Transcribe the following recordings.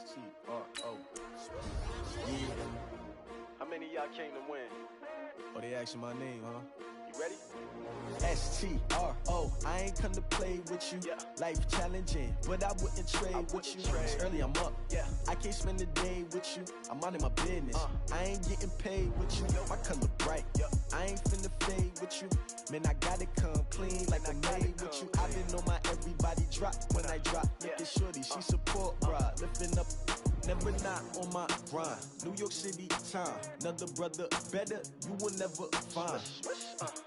S-T-R-O. Yeah. How many of y'all came to win? Oh, they asking my name, huh? You ready? S-T-R-O. I ain't come to play with you. Yeah. Life challenging, but I wouldn't trade with you. It's early, I'm up. Yeah. I can't spend the day with you. I'm out in my business. I ain't getting paid with you. My color bright. I ain't finna fade with you. Man, I gotta come clean like I made with you. I've been on my everybody drop when I drop. Look at shorty, she support ride. Lifting up, never not on my grind. New York City time, another brother better you will never find.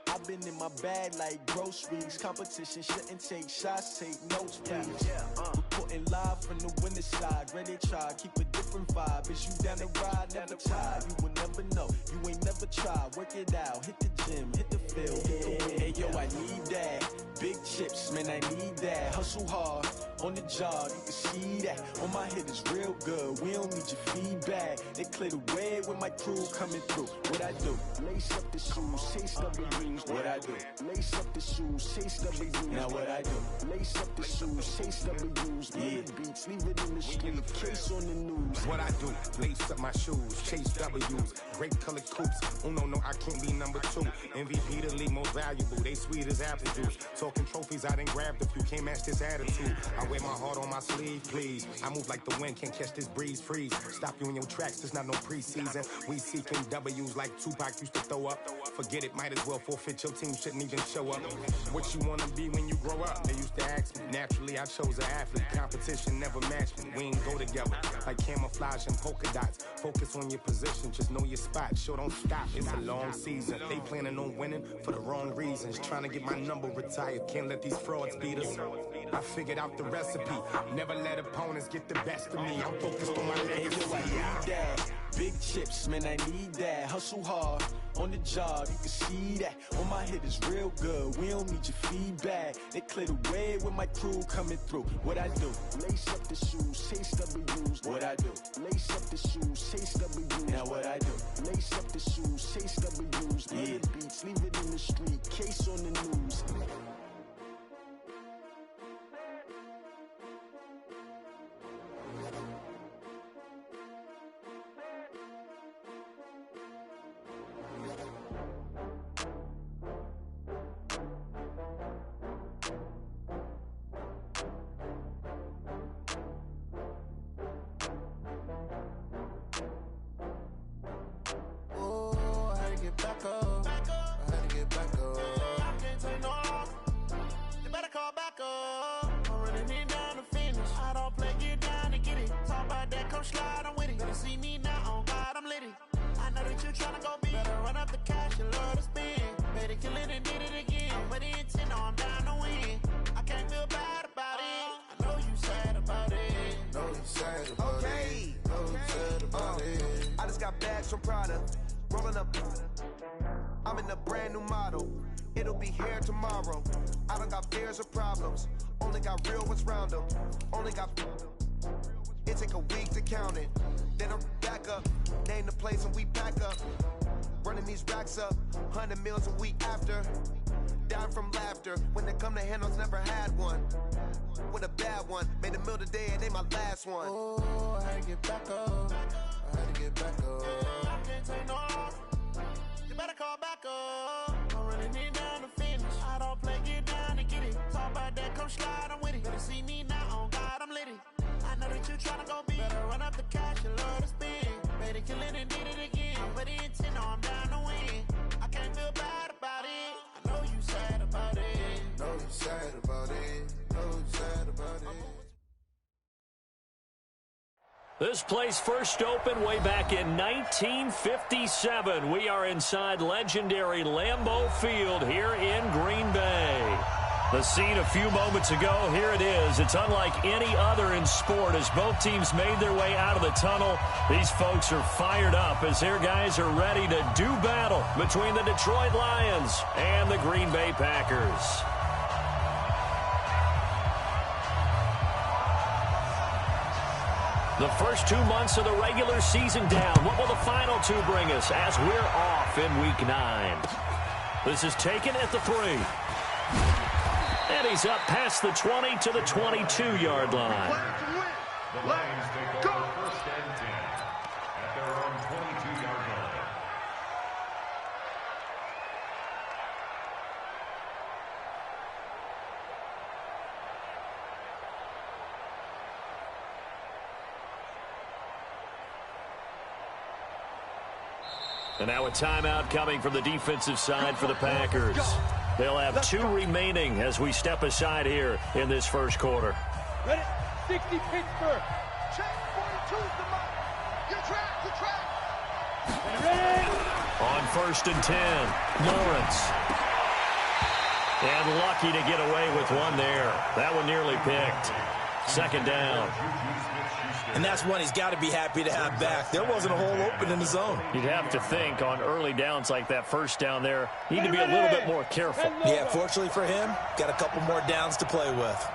I've been in my bag like groceries. Competition shouldn't take shots, take notes, please. Reporting live from the winning side. Ready to try, keep a different vibe. Is you down the ride, never tired. You will never know, you ain't never tried. Work it out, hit the gym, hit the field, hit the win. Hey yo, I need that. Big chips, man, I need that. Hustle hard, on the job, you can see that. On my head is real good, we don't need your feedback. They clear the way with my crew coming through. What I do? Lace up the shoes, chase W's. What I do? Lace up the shoes, chase W's. Now what I do? Lace up the shoes, chase W's. Yeah. Beats, leave it in the street, case on the news. What I do? Lace up my shoes, chase W's. Great colored coops. Oh no, I can't be number 2. MVP the league most valuable. They sweet as apple juice. Talking trophies, I done grabbed a few. Can't match this attitude. I wear my heart on my sleeve, please. I move like the wind, can't catch this breeze. Freeze. Stop you in your tracks. There's not no preseason. We seeking W's like Tupac used to throw up. Forget it, might as well forfeit. Your team shouldn't even show up. What you wanna be when you grow up? They used to ask me. Naturally, I chose an athlete. Competition never matched me. We ain't go together like camouflage and polka dots. Focus on your position, just know your spot. Sure, don't stop. It's a long season. They planning on winning for the wrong reasons. Trying to get my number retired. Can't let these frauds beat us. I figured out the recipe. Never let opponents get the best of me. I'm focused on my legacy. Hey, yo, I need that. Big chips, man, I need that. Hustle hard, on the job, you can see that. On my head is real good, we don't need your feedback. They clear the way with my crew coming through. What I do? Lace up the shoes, chase W's. What I do? Lace up the shoes, chase W's. Now what I do? Lace up the shoes, chase W's. Yeah. Beats, leave it in the street, case on the news. Back up. I had to get back up. I can't take no loss. You better call back up. I'm running it down to finish. I don't play, get down to get it. Talk about that, come slide, I'm with it. Better see me now, on God, I'm litty. I know that you tryna go big. Better run up the cash, you love to spend. Better kill it and did it again. I'm with the intent, no, I'm down to win. I can't feel bad about it. I know you sad about it. Know you sad about it. Know you sad about it. I just got bags from Prada. Rolling up, I'm in a brand new model. It'll be here tomorrow. I don't got fears or problems. Only got real ones round them. Only got. It take a week to count it. Then I'm back up. Name the place and we pack up. Running these racks up. 100 meals a week after. Down from laughter. When they come to handles, never had one. With a bad one. Made a meal today and they my last one. Oh, I had to get back up. I had to get back up. I can't take no loss. You better call back up. I'm running it down to finish. I don't play, get down to get it. Talk about that, come slide, I'm with it. Better see me now, on God, I'm litty. I know that you tryna go big. Better run up the cash, you love to spend. Better kill it and did it again. I'm with the intent, no, I'm down to win. I can't feel bad about it. I know you sad about it. Know you sad about it. Know you sad about it. This place first opened way back in 1957. We are inside legendary Lambeau Field here in Green Bay. The scene a few moments ago, here it is. It's unlike any other in sport as both teams made their way out of the tunnel. These folks are fired up as their guys are ready to do battle between the Detroit Lions and the Green Bay Packers. The first 2 months of the regular season down. What will the final 2 bring us as we're off in Week 9? This is taken at the 3. And he's up past the 20 to the 22-yard line. Let's go! And now a timeout coming from the defensive side for the Packers. They'll have 2 remaining as we step aside here in this first quarter. Ready? 60 Pittsburgh. Check 42's the mark. You track. Ready? On 1st and 10, Lawrence. And lucky to get away with one there. That one nearly picked. 2nd down. And that's one he's got to be happy to have back. There wasn't a hole open in the zone. You'd have to think on early downs like that first down there, you need to be a little bit more careful. Yeah, fortunately for him, got a couple more downs to play with.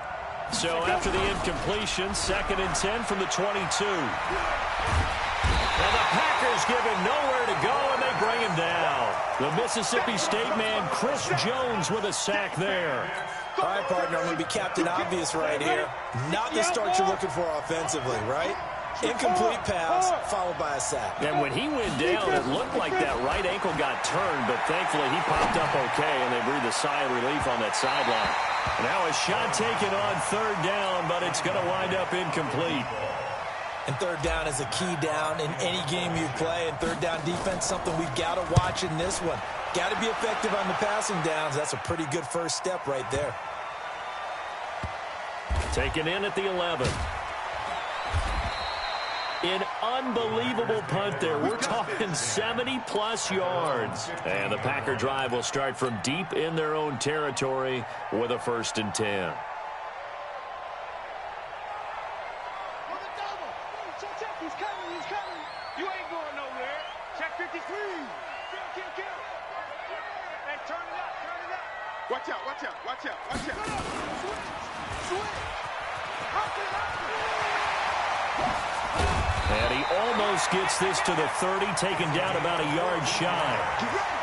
So after the incompletion, 2nd and 10 from the 22. And the Packers give him nowhere to go, and they bring him down. The Mississippi State man, Chris Jones, with a sack there. All right, partner, I'm going to be Captain Obvious right here. Not the start you're looking for offensively, right? Incomplete pass, followed by a sack. And when he went down, it looked like that right ankle got turned, but thankfully he popped up okay, and they breathed a sigh of relief on that sideline. Now a shot taken on 3rd down, but it's going to wind up incomplete. And 3rd down is a key down in any game you play, and 3rd down defense, something we've got to watch in this one. Got to be effective on the passing downs. That's a pretty good first step right there. Taken in at the 11. An unbelievable punt there. We're talking 70-plus yards. And the Packer drive will start from deep in their own territory with a 1st and 10. He's coming. You ain't going nowhere. Check 53. Kill. Hey, turn it up. Watch out. Switch. And he almost gets this to the 30, taken down about a yard shy.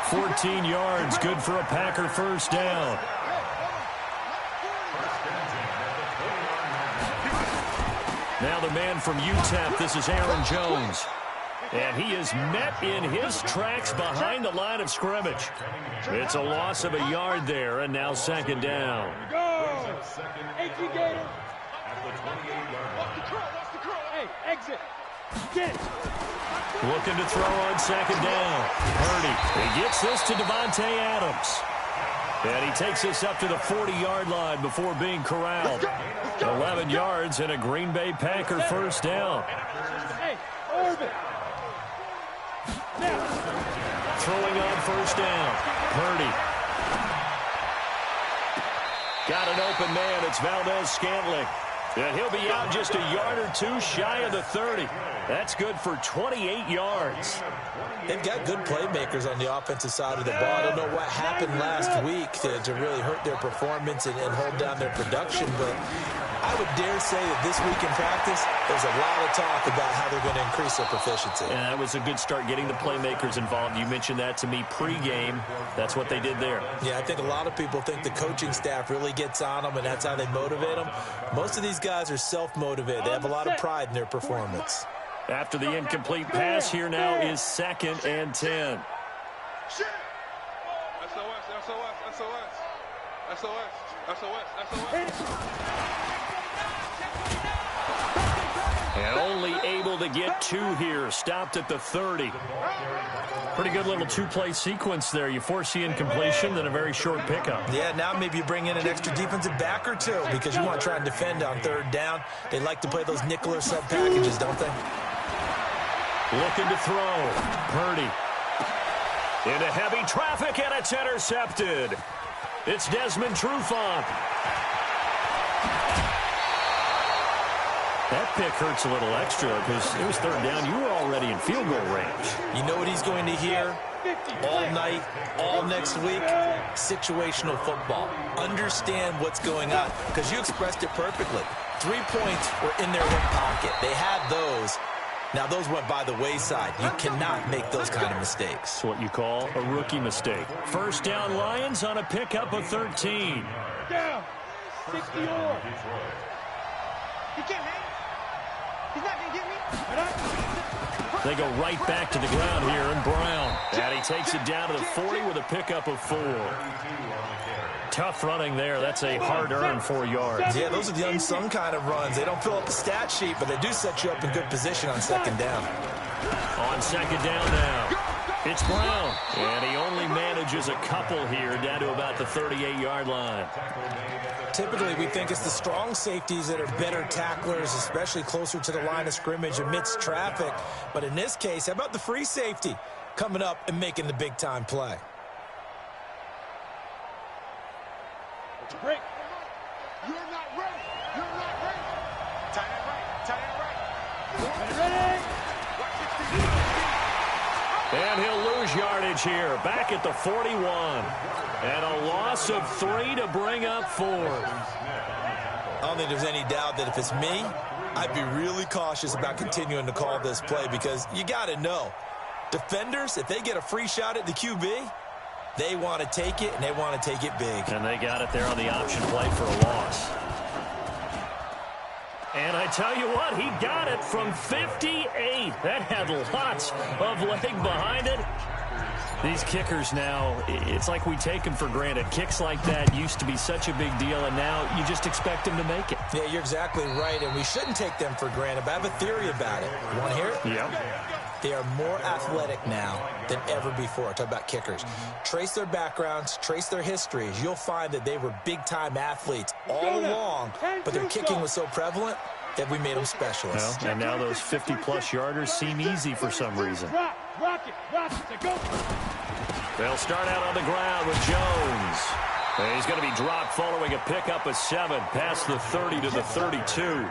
14 yards, good for a Packer 1st down. Now the man from UTEP, this is Aaron Jones. And he is met in his tracks behind the line of scrimmage. It's a loss of a yard there, and now 2nd down. Go! Gator. Watch the curl. Hey, exit. Get it. Looking to throw on 2nd down. Purdy. He gets this to Devontae Adams. And he takes this up to the 40-yard line before being corralled. 11 yards and a Green Bay Packer 1st down. Hey, Orbit. Now. Throwing on 1st down. Purdy. Got an open man. It's Valdez-Scantling. And he'll be out just a yard or 2 shy of the 30. That's good for 28 yards. They've got good playmakers on the offensive side of the ball. I don't know what happened last week to really hurt their performance and hold down their production, but I would dare say that this week in practice, there's a lot of talk about how they're going to increase their proficiency. And that was a good start, getting the playmakers involved. You mentioned that to me pregame. That's what they did there. Yeah, I think a lot of people think the coaching staff really gets on them, and that's how they motivate them. Most of these guys are self-motivated. They have a lot of pride in their performance. After the incomplete pass, here now is 2nd and 10. And only able to get 2 here. Stopped at the 30. Pretty good little 2-play sequence there. You force the incompletion, then a very short pickup. Yeah, now maybe you bring in an extra defensive back or 2 because you want to try and defend on 3rd down. They like to play those nickel or sub packages, don't they? Looking to throw. Purdy. Into heavy traffic, and it's intercepted. It's Desmond Trufant. That pick hurts a little extra because it was 3rd down. You were already in field goal range. You know what he's going to hear all night, all next week? Situational football. Understand what's going on because you expressed it perfectly. 3 points were in their hip pocket. They had those. Now, those went by the wayside. You cannot make those kind of mistakes. It's what you call a rookie mistake. 1st down, Lions on a pickup of 13. Down. 60 or. He can't hang. He's not going to get me. They go right back to the ground here, and Brown. And he takes it down to the 40 with a pickup of 4. Tough running there. That's a hard-earned 4 yards. Yeah, those are the unsung kind of runs. They don't fill up the stat sheet, but they do set you up in good position on 2nd down. On 2nd down now. It's Brown, and he only manages a couple here down to about the 38-yard line. Typically, we think it's the strong safeties that are better tacklers, especially closer to the line of scrimmage amidst traffic. But in this case, how about the free safety coming up and making the big-time play? Break. You're not ready. You're not ready. Tight end right. Tight end right. Ready. And he'll lose yardage here. Back at the 41. And a loss of 3 to bring up 4. I don't think there's any doubt that if it's me, I'd be really cautious about continuing to call this play because you got to know, defenders, if they get a free shot at the QB, they want to take it, and they want to take it big. And they got it there on the option play for a loss. And I tell you what, he got it from 58. That had lots of leg behind it. These kickers now, it's like we take them for granted. Kicks like that used to be such a big deal, and now you just expect them to make it. Yeah, you're exactly right, and we shouldn't take them for granted, but I have a theory about it. You want to hear it? Yeah. They are more athletic now than ever before. Talk about kickers. Trace their backgrounds, trace their histories. You'll find that they were big-time athletes all along, but their kicking was so prevalent that we made them specialists. Well, and now those 50-plus yarders seem easy for some reason. Rock it, go. They'll start out on the ground with Jones. And he's going to be dropped following a pickup of 7 past the 30 to the 32.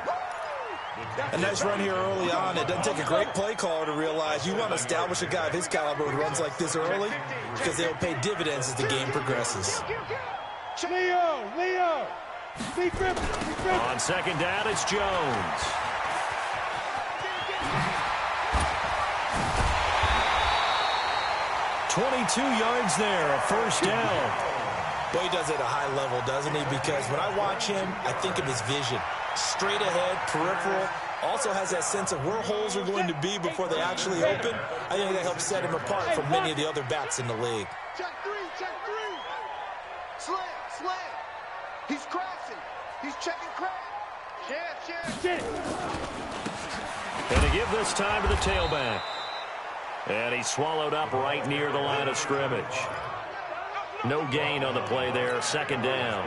A nice run here early on. It doesn't take a great play caller to realize you want to establish a guy of his caliber who runs like this early because they'll pay dividends as the game progresses. Leo. On second down, it's Jones. "22 yards there, a first down." Well, he does it at a high level, doesn't he? Because when I watch him, I think of his vision. Straight ahead, peripheral, also has that sense of where holes are going to be before they actually open. I think that helps set him apart from many of the other backs in the league. Check three. Slam. He's crashing. He's checking crack. Yeah. And to give this time to the tailback. And he's swallowed up right near the line of scrimmage. No gain on the play there, second down.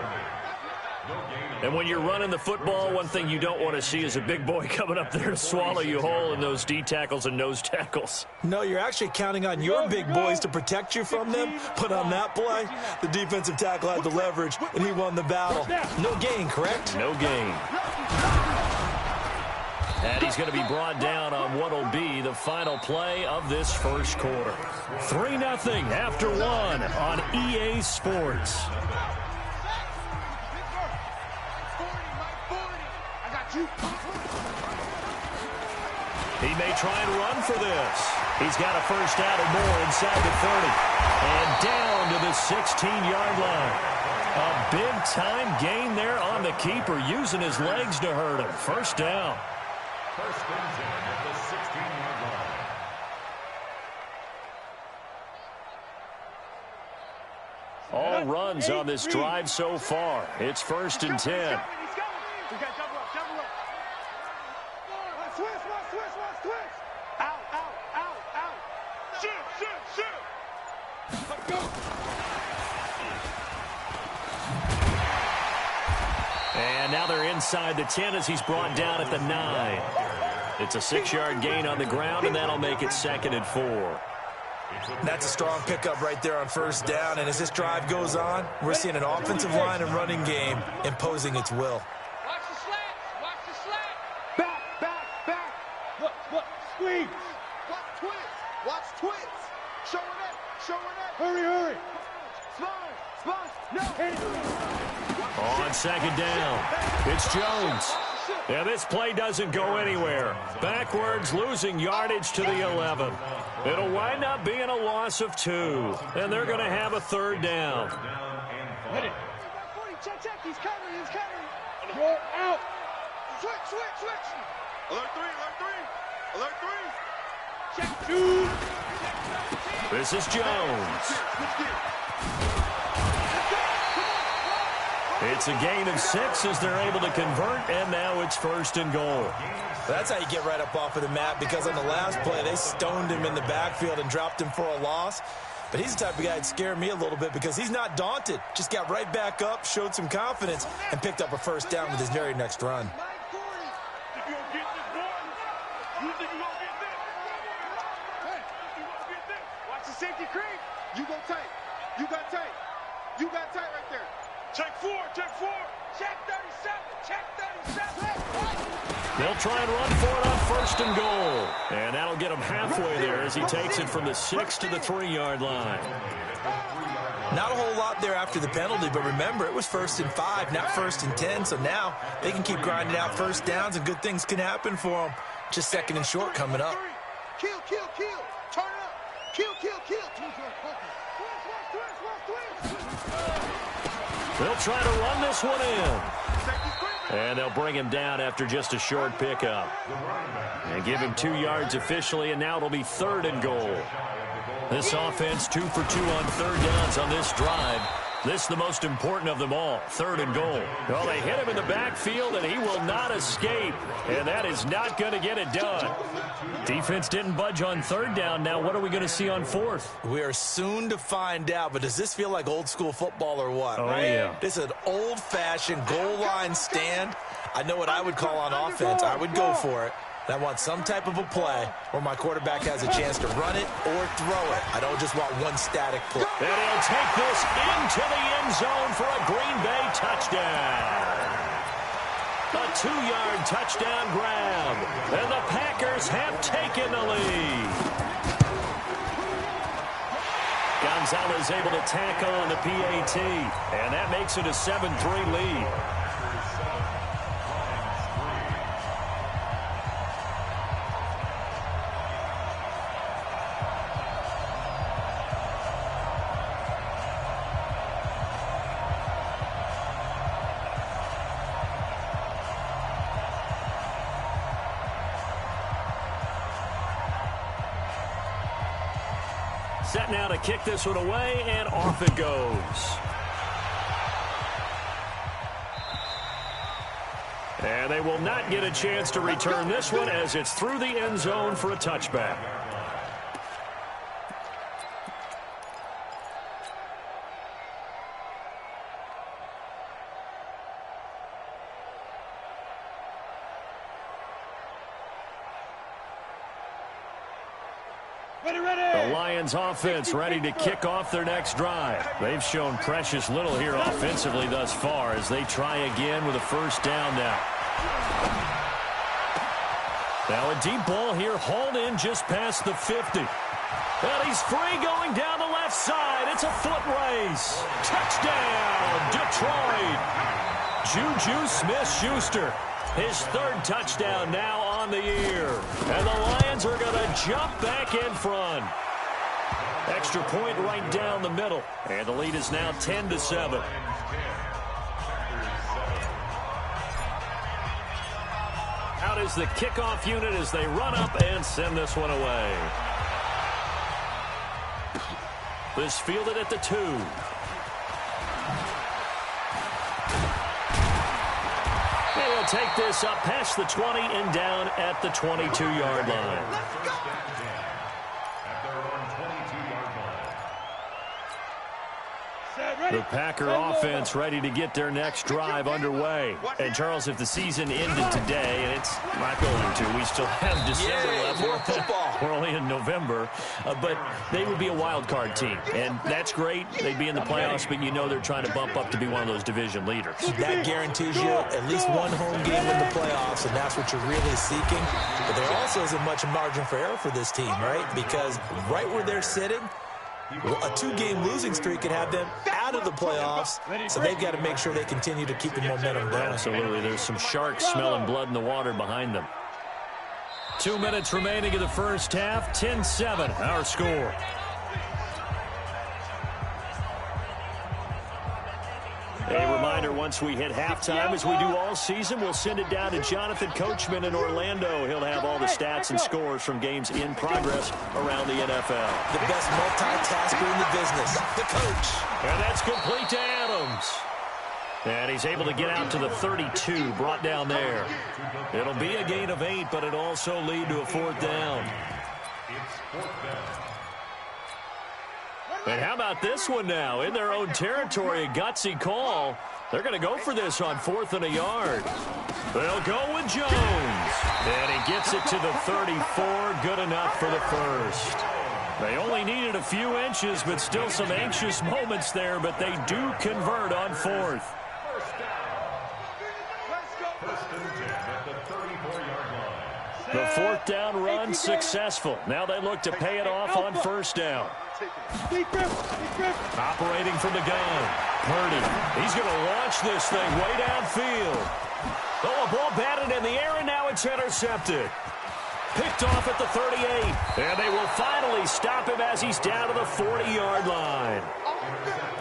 And when you're running the football, one thing you don't want to see is a big boy coming up there to swallow you whole in those D tackles and nose tackles. No, you're actually counting on your big boys to protect you from them. But on that play, the defensive tackle had the leverage, and he won the battle. No gain, correct? No gain. And he's going to be brought down on what will be the final play of this first quarter. 3-0 after 1 on EA Sports. He may try and run for this. He's got a first down or more inside the 30. And down to the 16-yard line. A big-time gain there on the keeper, using his legs to hurt him. First down. First and 10 at the 16-yard line. All runs on this drive so far. It's first and 10. And now they're inside the 10 as he's brought down at the 9. It's a 6-yard gain on the ground, and that'll make it 2nd and 4. That's a strong pickup right there on first down, and as this drive goes on, we're seeing an offensive line and running game imposing its will. Watch the slats. Watch the slats. Back. Look. Squeeze. Watch twins. Showing up. Hurry. Spine. No. On second down, it's Jones. Yeah, this play doesn't go anywhere. Backwards, losing yardage to the 11. It'll wind up being a loss of 2. And they're going to have a third down. Check. He's coming. Roll out. Switch. Alert 3. Check 2. This is Jones. It's a gain of 6 as they're able to convert, and now it's 1st and goal. That's how you get right up off of the mat, because on the last play, they stoned him in the backfield and dropped him for a loss. But he's the type of guy that scared me a little bit because he's not daunted. Just got right back up, showed some confidence, and picked up a 1st down with his very next run. Watch the safety creep. You go tight. You got tight. You got tight right there. Check 4. Check 4. Check 37. Check 37. They'll try and run for it on 1st and goal. And that'll get him halfway there as he takes it from the 6 to the 3-yard line. Not a whole lot there after the penalty, but remember, it was 1st and 5, not 1st and 10. So now they can keep grinding out 1st downs, and good things can happen for them. Just 2nd and short coming up. Kill, kill, kill. Turn up. Kill, kill, kill. They'll try to run this one in. And they'll bring him down after just a short pickup. And give him 2 yards officially, and now it'll be 3rd and goal. This offense 2 for 2 on 3rd downs on this drive. This is the most important of them all, 3rd and goal. Well, they hit him in the backfield, and he will not escape. And that is not going to get it done. Defense didn't budge on 3rd down. Now what are we going to see on 4th? We are soon to find out, but does this feel like old school football or what? Oh, right? Yeah. This is an old-fashioned goal line stand. I know what I would call on offense. I would go for it. I want some type of a play where my quarterback has a chance to run it or throw it. I don't just want one static play. And he'll take this into the end zone for a Green Bay touchdown. A 2-yard touchdown grab. And the Packers have taken the lead. Gonzalez able to tack on the PAT. And that makes it a 7-3 lead. Set now to kick this one away, and off it goes. And they will not get a chance to return this one as it's through the end zone for a touchback. The Lions offense ready to kick off their next drive. They've shown precious little here offensively thus far as they try again with a 1st down now. Now a deep ball here, hauled in just past the 50. And he's free going down the left side. It's a foot race. Touchdown, Detroit. Juju Smith-Schuster. His 3rd touchdown now on the year. And the Lions are going to jump back in front. Extra point right down the middle. And the lead is now 10-7. Out is the kickoff unit as they run up and send this one away. This fielded at the 2. They'll take this up past the 20 and down at the 22-yard line. The Packer offense ready to get their next drive underway. And, Charles, if the season ended today, and it's not going to, we still have December left. More football. We're only in November. But they would be a wild card team. And that's great. They'd be in the playoffs, but you know they're trying to bump up to be one of those division leaders. That guarantees you at least one home game in the playoffs, and that's what you're really seeking. But there also isn't much margin for error for this team, right? Because right where they're sitting, a 2-game losing streak could have them out of the playoffs, so they've got to make sure they continue to keep the momentum going. Absolutely. There's some sharks smelling blood in the water behind them. 2 minutes remaining in the first half. 10-7, our score. A reminder, once we hit halftime, as we do all season, we'll send it down to Jonathan Coachman in Orlando. He'll have all the stats and scores from games in progress around the NFL. The best multitasker in the business, the coach. And that's complete to Adams. And he's able to get out to the 32, brought down there. It'll be a gain of 8, but it'll also lead to a 4th down. And how about this one now? In their own territory, a gutsy call. They're going to go for this on 4th and a yard. They'll go with Jones. And he gets it to the 34. Good enough for the first. They only needed a few inches, but still some anxious moments there, but they do convert on 4th. The 4th down run successful. Now they look to pay it off on 1st down. Operating from the gun. Purdy. He's going to launch this thing way downfield. Oh, a ball batted in the air, and now it's intercepted. Picked off at the 38. And they will finally stop him as he's down to the 40-yard line.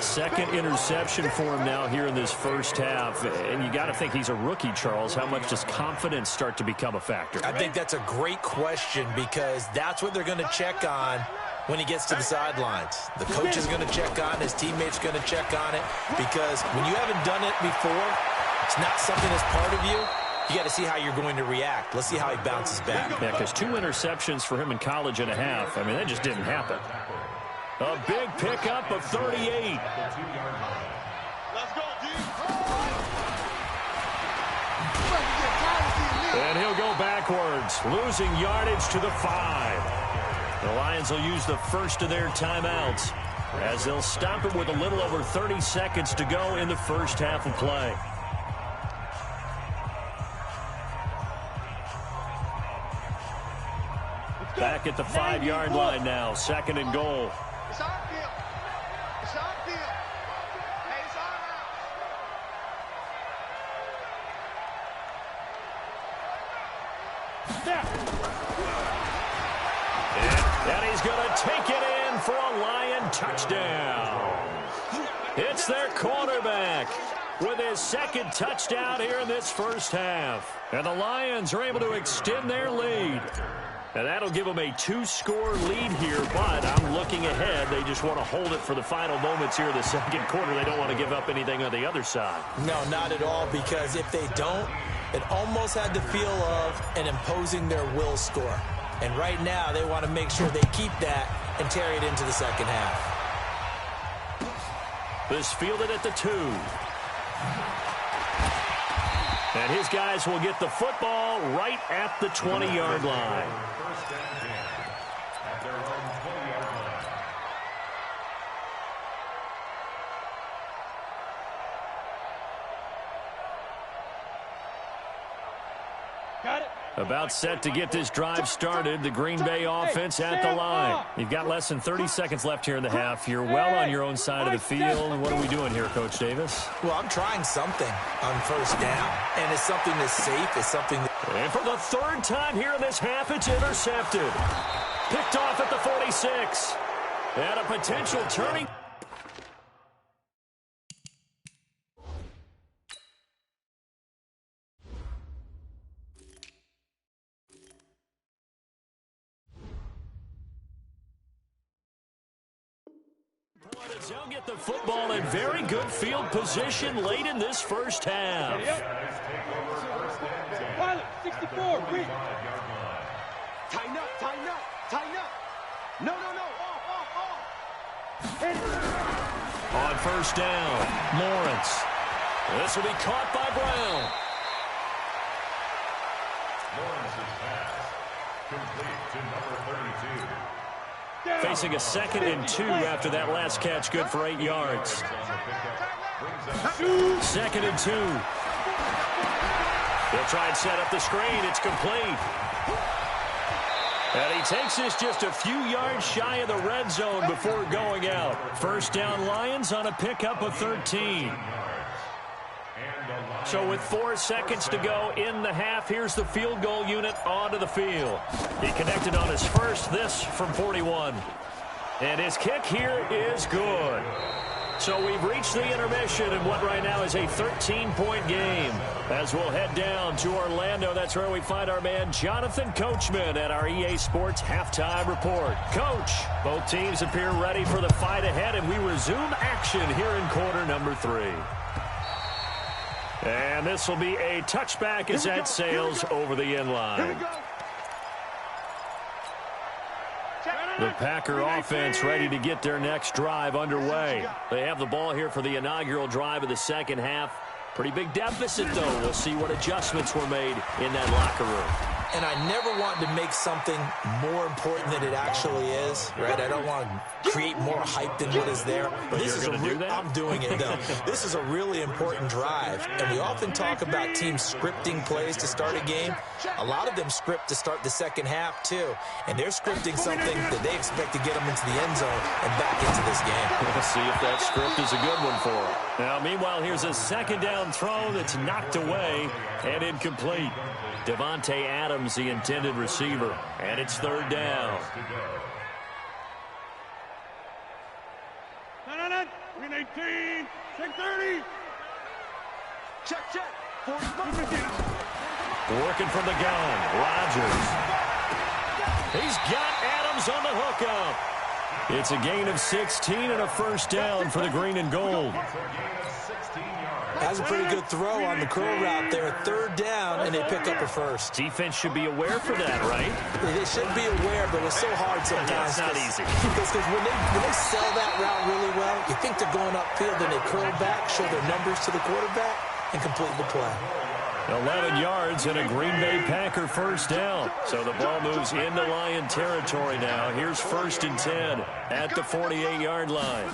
Second interception for him now here in this first half. And you got to think he's a rookie, Charles. How much does confidence start to become a factor? I think that's a great question because that's what they're going to check on when he gets to the sidelines. The coach is going to check on, his teammates going to check on it, because when you haven't done it before, it's not something that's part of you. You got to see how you're going to react. Let's see how he bounces back. Yeah, because 2 interceptions for him in college and a half. I mean, that just didn't happen. A big pickup of 38. Let's go, D. And he'll go backwards, losing yardage to the 5. The Lions will use the first of their timeouts as they'll stop it with a little over 30 seconds to go in the first half of play. Back at the 5-yard line now, 2nd and goal. It's our field. It's our field. Hey, it's our house. And he's going to take it in for a Lion touchdown. It's their quarterback with his 2nd touchdown here in this first half. And the Lions are able to extend their lead. And that'll give them a 2-score lead here, but I'm looking ahead. They just want to hold it for the final moments here in the 2nd quarter. They don't want to give up anything on the other side. No, not at all, because if they don't, it almost had the feel of an imposing their will score. And right now, they want to make sure they keep that and carry it into the 2nd half. This fielded at the 2. And his guys will get the football right at the 20-yard line. Got it. About set to get this drive started, the Green Bay offense at the line. You've got less than 30 seconds left here in the half. You're well on your own side of the field. And what are we doing here, Coach Davis? Well, I'm trying something on 1st down, and it's something that's safe. It's something that... And for the 3rd time here in this half, it's intercepted. Picked off at the 46. And a potential turning... They'll get the football in very good field position late in this first half. Pilot, 64, green. Tighten up, tighten up, tighten up. No, off. On 1st down, Lawrence. This will be caught by Brown. Lawrence's pass complete to number 32. Facing a 2nd and 2 after that last catch, good for 8 yards. 2nd and 2. They'll try and set up the screen. It's complete. And he takes this just a few yards shy of the red zone before going out. 1st down Lions on a pickup of 13. So with 4 seconds to go in the half, here's the field goal unit onto the field. He connected on his first, this from 41. And his kick here is good. So we've reached the intermission in what right now is a 13-point game. As we'll head down to Orlando, that's where we find our man Jonathan Coachman at our EA Sports Halftime Report. Coach, both teams appear ready for the fight ahead, and we resume action here in quarter number 3. And this will be a touchback as that sails over the end line. The Packer offense ready to get their next drive underway. They have the ball here for the inaugural drive of the second half. Pretty big deficit, though. We'll see what adjustments were made in that locker room. And I never want to make something more important than it actually is, right? I don't want to create more hype than what is there. But this is going to do that? I'm doing it, though. This is a really important drive. And we often talk about teams scripting plays to start a game. A lot of them script to start the second half, too. And they're scripting something that they expect to get them into the end zone and back into this game. We'll see if that script is a good one for them. Now, meanwhile, here's a second down throw that's knocked away and incomplete. Devontae Adams, the intended receiver, and it's third down. Green 18, check 30. Check. Working from the gun, Rodgers. He's got Adams on the hookup. It's a gain of 16 and a first down for the green and gold. Has a pretty good throw on the curl route there. Third down, and they pick up a first. Defense should be aware for that, right? They should be aware, but it's so hard sometimes. It's not easy. Because when they sell that route really well, you think they're going upfield, then they curl back, show their numbers to the quarterback, and complete the play. 11 yards and a Green Bay Packer first down. So the ball moves into Lion territory now. Here's 1st and 10 at the 48-yard line.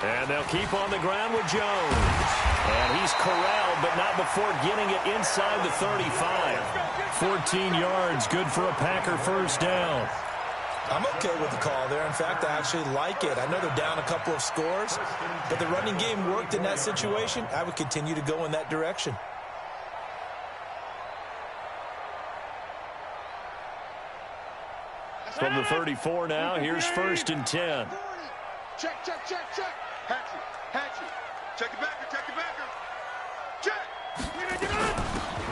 And they'll keep on the ground with Jones. And he's corralled, but not before getting it inside the 35. 14 yards, good for a Packer first down. I'm okay with the call there. In fact, I actually like it. I know they're down a couple of scores, but the running game worked in that situation. I would continue to go in that direction. From the 34 now, here's 1st and 10. Check. Hatchet. Check it backer. Check.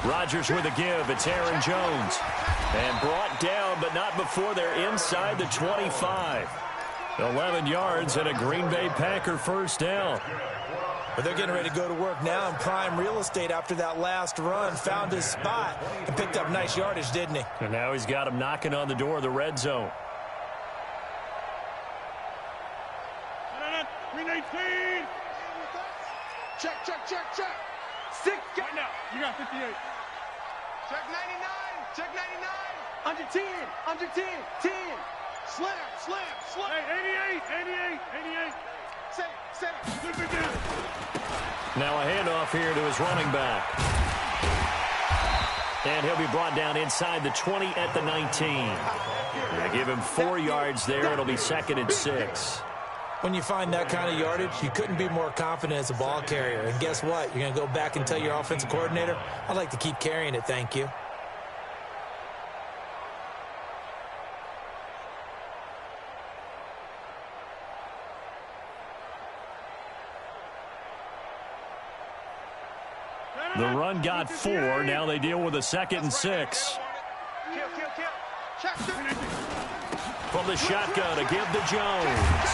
Rodgers with a give. It's Aaron Jones. And brought down, but not before they're inside the 25. 11 yards and a Green Bay Packer first down. But they're getting ready to go to work now in prime real estate after that last run. Found his spot and picked up nice yardage, didn't he? And now he's got him knocking on the door of the red zone. Green 18. Check. 6. Right now. You got 58. Check 99. Under 10. 10. Slam. Hey, 88. Say it. Now a handoff here to his running back. And he'll be brought down inside the 20 at the 19. They give him 4 yards there. It'll be 2nd and 6. When you find that kind of yardage, you couldn't be more confident as a ball carrier. And guess what? You're going to go back and tell your offensive coordinator, I'd like to keep carrying it, thank you. The run got 4. Now they deal with a 2nd and 6. From the shotgun to give to Jones.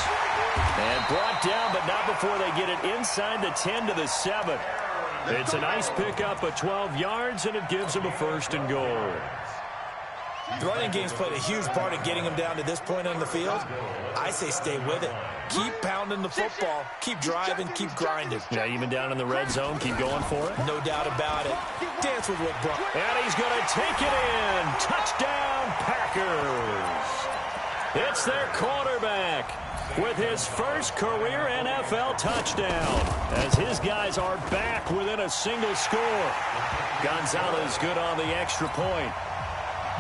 And brought down, but not before they get it inside the 10 to the 7. It's a nice pickup of 12 yards, and it gives them a 1st and goal. The running game's played a huge part in getting them down to this point on the field. I say stay with it. Keep pounding the football. Keep driving. Keep grinding. Yeah, even down in the red zone, keep going for it. No doubt about it. Dance with what Brock. And he's going to take it in. Touchdown, Packers. It's their quarterback with his first career NFL touchdown as his guys are back within a single score. Gonzalez good on the extra point.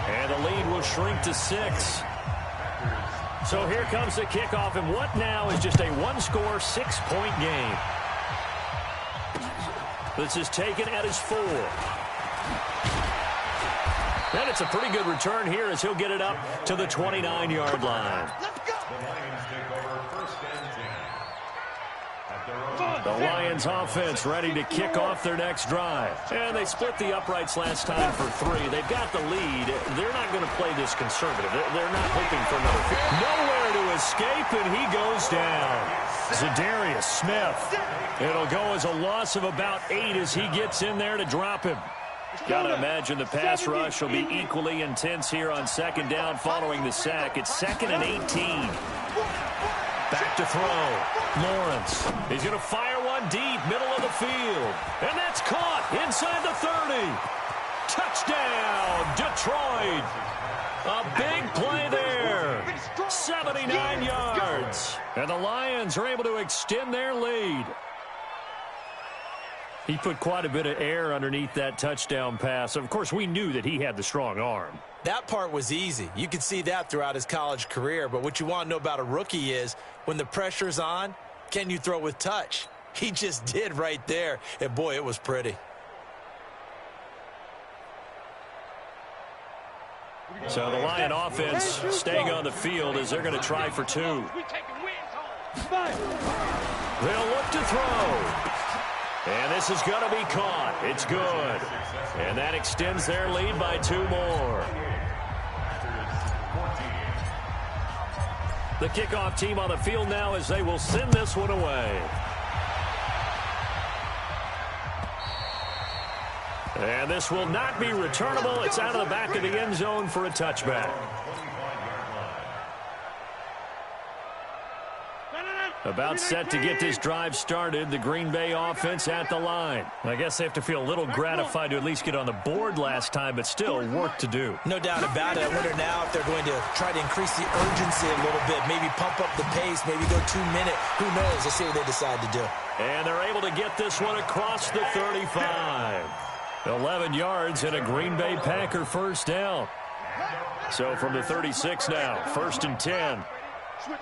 And the lead will shrink to 6. So here comes the kickoff, and what now is just a one-score, 6-point game. This is taken at his 4. And it's a pretty good return here as he'll get it up to the 29-yard line. The Lions offense ready to kick off their next drive. And they split the uprights last time for 3. They've got the lead. They're not going to play this conservative. They're not hoping for another field. Nowhere to escape, and he goes down. Za'Darius Smith. It'll go as a loss of about 8 as he gets in there to drop him. Got to imagine the pass rush will be equally intense here on second down following the sack. It's 2nd and 18. Back to throw. Lawrence. He's going to fire one deep, middle of the field. And that's caught inside the 30. Touchdown, Detroit. A big play there. 79 yards. And the Lions are able to extend their lead. He put quite a bit of air underneath that touchdown pass. Of course, we knew that he had the strong arm. That part was easy. You could see that throughout his college career. But what you want to know about a rookie is when the pressure's on, can you throw with touch? He just did right there. And, boy, it was pretty. So the Lion offense staying on the field as they're going to try for 2. They'll look to throw. And this is going to be caught. It's good. And that extends their lead by 2 more. The kickoff team on the field now as they will send this one away. And this will not be returnable. It's out of the back of the end zone for a touchback. About set to get this drive started, the Green Bay offense at the line. I guess they have to feel a little gratified to at least get on the board last time, but still work to do. No doubt about it. I wonder now if they're going to try to increase the urgency a little bit, maybe pump up the pace, maybe go 2 minute. Who knows? Let's see what they decide to do. And they're able to get this one across the 35. 11 yards and a Green Bay Packer first down. So from the 36 now, 1st and 10. Switch.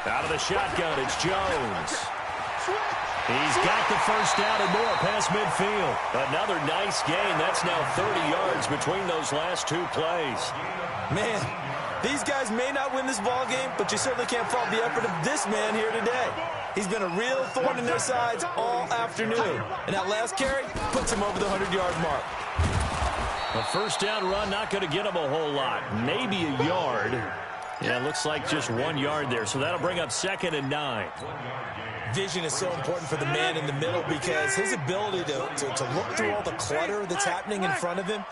Out of the shotgun, it's Jones. He's got the first down and more past midfield. Another nice gain. That's now 30 yards between those last 2 plays. Man, these guys may not win this ball game, but you certainly can't fault the effort of this man here today. He's been a real thorn in their sides all afternoon. And that last carry puts him over the 100-yard mark. A first down run, not going to get him a whole lot. Maybe a yard. Yeah, it looks like just 1 yard there. So that'll bring up 2nd and 9. Vision is so important for the man in the middle because his ability to look through all the clutter that's happening in front of him,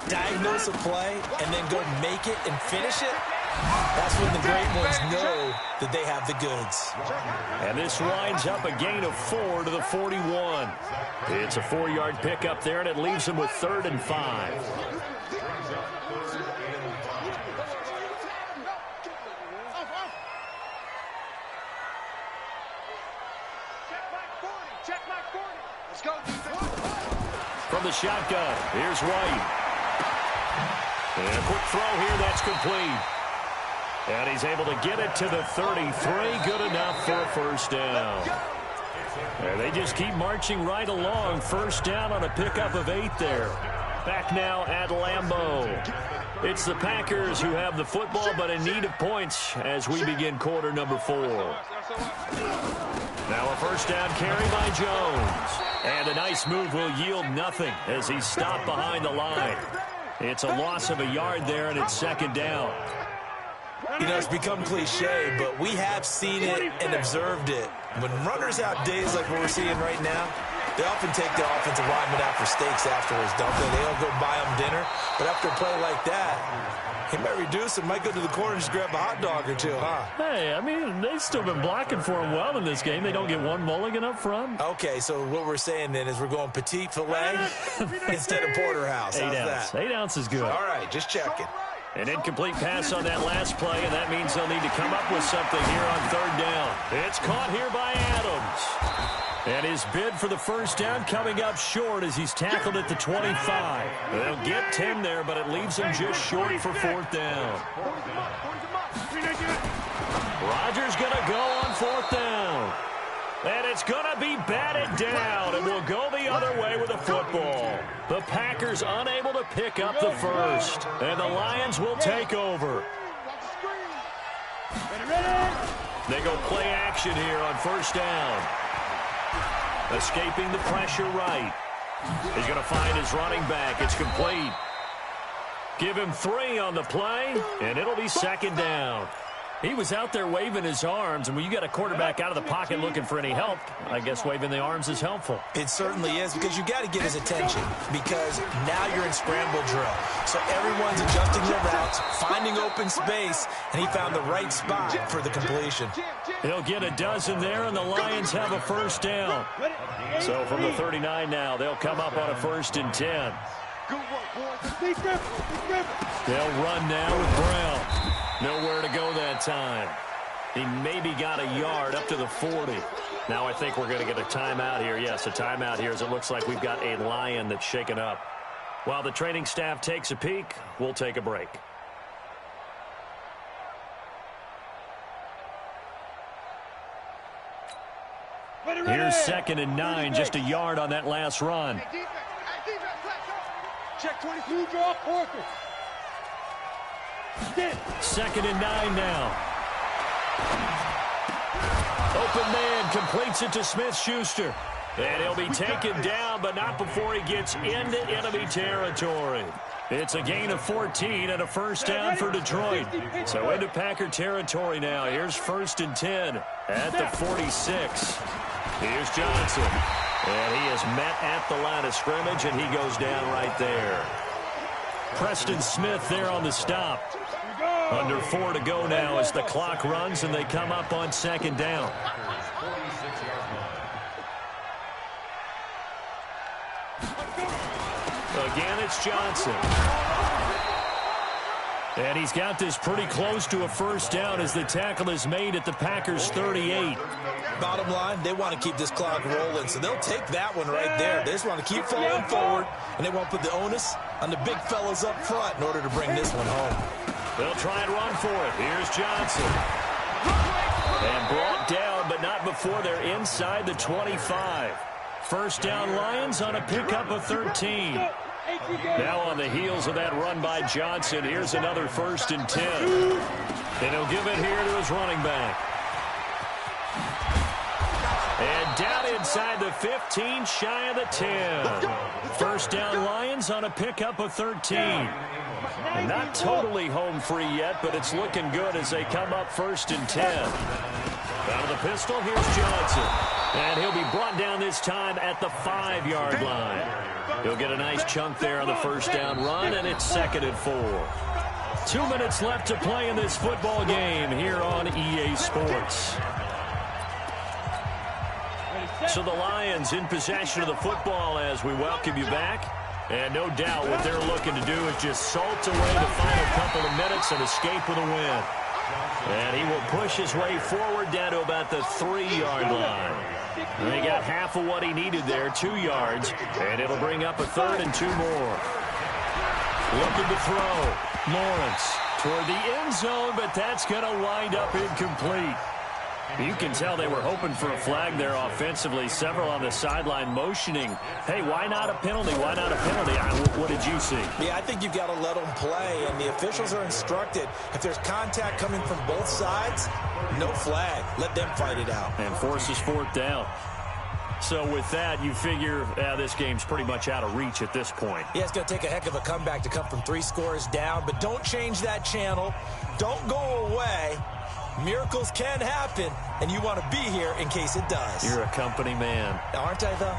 diagnose a play, and then go make it and finish it, that's when the great ones know that they have the goods. And this winds up a gain of 4 to the 41. It's a 4-yard pickup there, and it leaves them with 3rd and 5. From the shotgun, here's White. And a quick throw here, that's complete. And he's able to get it to the 33. Good enough for a first down. And they just keep marching right along. First down on a pickup of 8 there. Back now at Lambeau. It's the Packers who have the football, but in need of points as we begin quarter number 4. Now a first down carry by Jones. And a nice move will yield nothing as he's stopped behind the line. It's a loss of a yard there, and it's 2nd down. You know, it's become cliche, but we have seen it and observed it. When runners have days like what we're seeing right now, they often take the offensive lineman out for steaks afterwards, don't they? They all go buy them dinner. But after a play like that, he might reduce it, might go to the corner and just grab a hot dog or 2, huh? Hey, I mean, they've still been blocking for him well in this game. They don't get one mulligan up front. Okay, so what we're saying then is we're going petite filet instead of porterhouse. How's that? 8 ounce is good. All right, just checking. An incomplete pass on that last play, and that means they'll need to come up with something here on 3rd down. It's caught here by Adams. And his bid for the first down coming up short as he's tackled at the 25. They'll get 10 there, but it leaves him just short for 4th down. Rodgers going to go on 4th down. And it's going to be batted down, and we'll go the other way with the football. The Packers unable to pick up the first, and the Lions will take over. They go play action here on first down. Escaping the pressure right. He's going to find his running back. It's complete. Give him 3 on the play, and it'll be second down. He was out there waving his arms, and when you got a quarterback out of the pocket looking for any help, I guess waving the arms is helpful. It certainly is, because you got to get his attention, because now you're in scramble drill. So everyone's adjusting their routes, finding open space, and he found the right spot for the completion. He'll get a dozen there, and the Lions have a first down. So from the 39 now, they'll come up on a 1st and 10. They'll run now with Brown. Nowhere to go that time. He maybe got a yard up to the 40. Now I think we're going to get a timeout here. Yes, a timeout here, as it looks like we've got a Lion that's shaken up. While the training staff takes a peek, we'll take a break. Here's 2nd and 9, just a yard on that last run. Check 22, draw, Parker. 2nd and 9 now. Open man completes it to Smith-Schuster. And he'll be taken down, but not before he gets into enemy territory. It's a gain of 14 and a first down for Detroit. So into Packer territory now. Here's 1st and 10 at the 46. Here's Johnson. And he is met at the line of scrimmage, and he goes down right there. Preston Smith there on the stop. Under 4 to go now as the clock runs, and they come up on 2nd down. Again, it's Johnson. And he's got this pretty close to a first down as the tackle is made at the Packers' 38. Bottom line, they want to keep this clock rolling, so they'll take that one right there. They just want to keep falling forward, and they won't put the onus on the big fellas up front in order to bring this one home. They'll try and run for it. Here's Johnson. And brought down, but not before they're inside the 25. First down Lions on a pickup of 13. Now on the heels of that run by Johnson, here's another 1st and 10. And he'll give it here to his running back. And down inside the 15, shy of the 10. First down Lions on a pickup of 13. And not totally home free yet, but it's looking good as they come up 1st and 10. Out of the pistol, here's Johnson. And he'll be brought down this time at the 5-yard line. He'll get a nice chunk there on the first down run, and it's 2nd and 4. 2 minutes left to play in this football game here on EA Sports. So the Lions in possession of the football as we welcome you back. And no doubt what they're looking to do is just salt away the final couple of minutes and escape with a win. And he will push his way forward down to about the 3-yard line. And they got half of what he needed there, 2 yards. And it'll bring up a 3rd and 2 more. Looking to throw. Lawrence toward the end zone, but that's going to wind up incomplete. You can tell they were hoping for a flag there offensively. Several on the sideline motioning, hey, why not a penalty? Why not a penalty? What did you see? Yeah, I think you've got to let them play, and the officials are instructed. If there's contact coming from both sides, no flag. Let them fight it out. And forces 4th down. So with that, you figure this game's pretty much out of reach at this point. Yeah, it's going to take a heck of a comeback to come from 3 scores down, but don't change that channel. Don't go away. Miracles can happen, and you want to be here in case it does. You're a company man. Aren't I, though?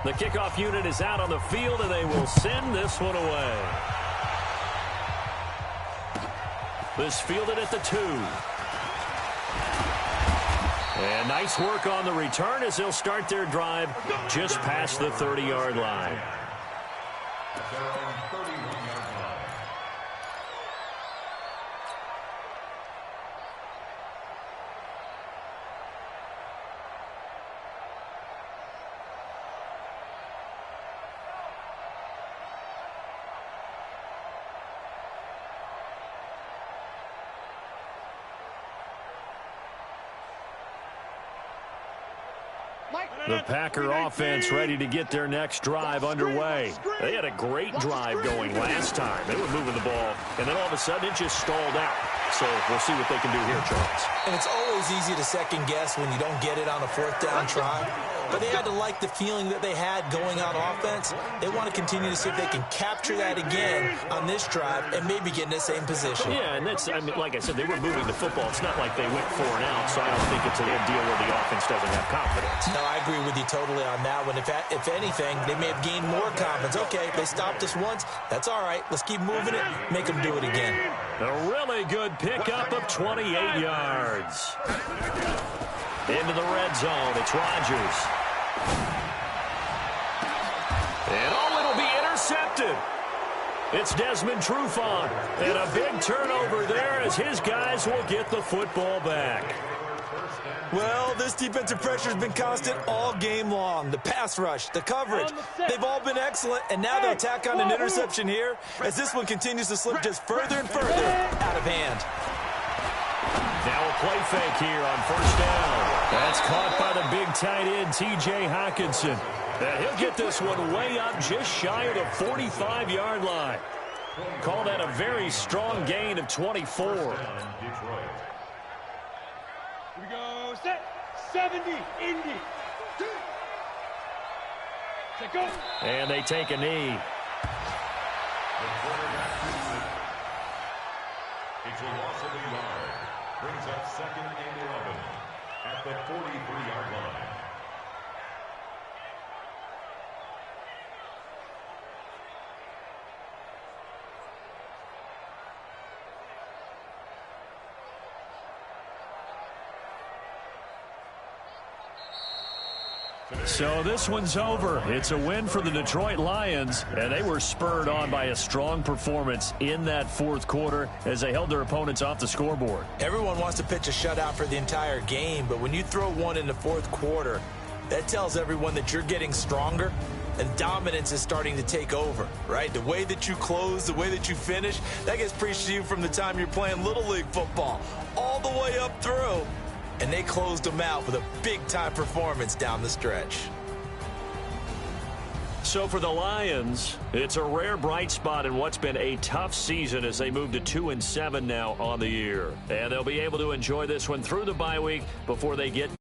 The kickoff unit is out on the field, and they will send this one away. This fielded at the 2. And nice work on the return as they'll start their drive just past the 30-yard line. The Packer offense ready to get their next drive underway. They had a great drive going last time. They were moving the ball, and then all of a sudden it just stalled out. So we'll see what they can do here, Charles. And it's always easy to second guess when you don't get it on a fourth down try. But they had to like the feeling that they had going on offense. They want to continue to see if they can capture that again on this drive and maybe get in the same position. Yeah, and that's, I mean, like I said, they were moving the football. It's not like they went 4 and out, so I don't think it's a deal where the offense doesn't have confidence. No, I agree with you totally on that one. If anything, they may have gained more confidence. Okay, they stopped us once. That's all right. Let's keep moving it. Make them do it again. A really good pickup of 28 yards. Into the red zone. It's Rodgers. And it'll be intercepted. It's Desmond Trufant. And a big turnover there as his guys will get the football back. Well, this defensive pressure has been constant all game long. The pass rush, the coverage, they've all been excellent. And now they tack on an interception here as this one continues to slip just further and further out of hand. Now a play fake here on first down. That's caught by the big tight end, T.J. Hockenson. And he'll get this one way up just shy of the 45-yard line. Call that a very strong gain of 24. Here we go. Set. 70. Indy. Set. Go. And they take a knee. It's a loss of a yard. Brings up 2nd and 11 at the 43-yard line. So this one's over. It's a win for the Detroit Lions, and they were spurred on by a strong performance in that fourth quarter as they held their opponents off the scoreboard. Everyone wants to pitch a shutout for the entire game, but when you throw one in the fourth quarter, that tells everyone that you're getting stronger and dominance is starting to take over, right? The way that you close, the way that you finish, that gets preached to you from the time you're playing Little League football all the way up through. And they closed them out with a big-time performance down the stretch. So for the Lions, it's a rare bright spot in what's been a tough season as they move to 2-7 now on the year. And they'll be able to enjoy this one through the bye week before they get